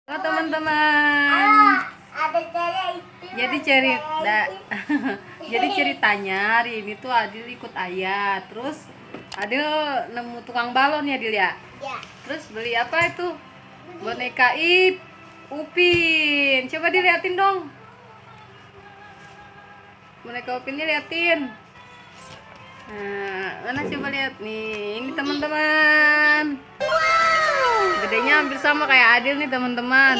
Halo teman-teman. Jadi cerita jadi ceritanya hari ini tuh Adil ikut ayah. Terus Adil nemu tukang balon ya, Adil ya? Ya. Terus beli apa itu? Boneka Upin. Coba diliatin dong. Boneka Upinnya liatin. Nah, mana coba lihat nih. Ini teman-teman. Gedenya hampir sama kayak Adil nih teman-teman.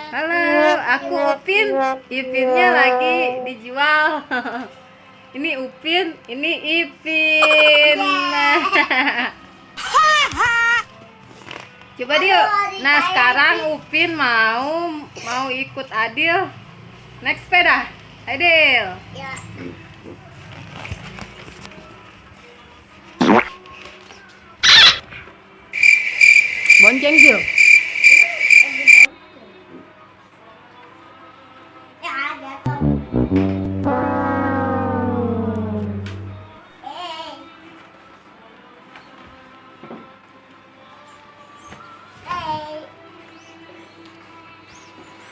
Halo, aku Upin. Ipinnya lagi dijual. Ini Upin, ini Ipin. Coba dia. Nah, sekarang Upin mau ikut Adil naik sepeda. Adil. Ya. Bonceng, Dil. Ya, jatuh.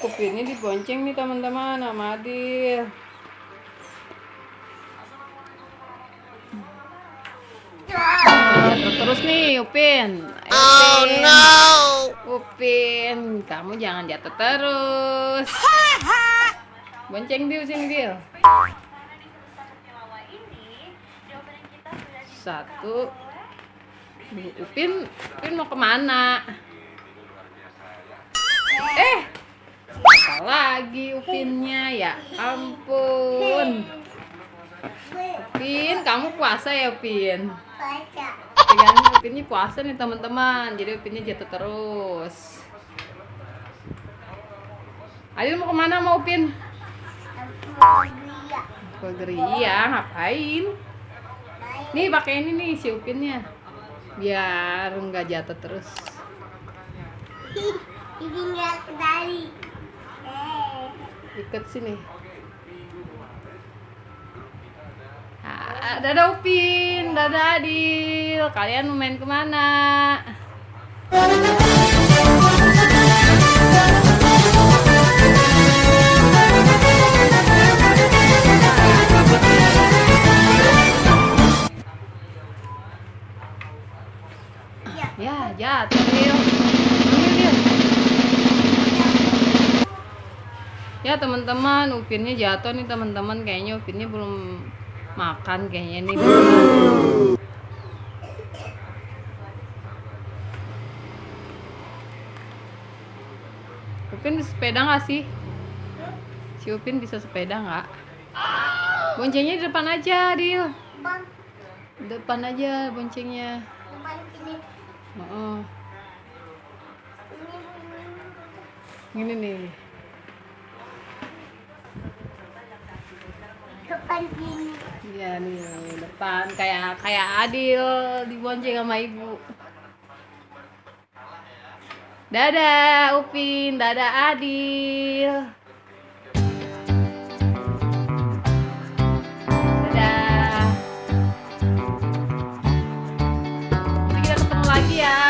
Upinnya dibonceng nih teman-teman sama Adil. Jatuh terus nih Upin. Oh no. Upin, kamu jangan jatuh terus. Bonceng Dil sini Dil. Satu. Upin mau kemana? Apa lagi Upinnya, ya ampun. Upin, kamu puasa ya Upin? Baca. Pegang Upinnya puasa nih teman-teman. Jadi Upinnya jatuh terus. Adil mau kemana mau Upin? Ke geria, ngapain? Nih pakai ini nih si Upinnya. Biar nggak jatuh terus. Ini nggak kendali. Ikut sini. Dadah Upin, dadah Adil. Kalian mau main kemana? Ya, jatuh Dil. Ambil Dil. Ya teman-teman, Upinnya jatuh nih teman-teman. Kayaknya Upinnya belum makan kayaknya nih. Upin bisa sepeda nggak sih? Si Upin bisa sepeda nggak? Boncengnya di depan aja, Dil. Bang, Depan aja boncengnya. depan sini. Oh, gini nih. Depan sini. Iya nih depan kayak Adil dibonceng sama ibu. Dadah Upin, dadah Adil. Dadah. Nanti kita ketemu lagi ya.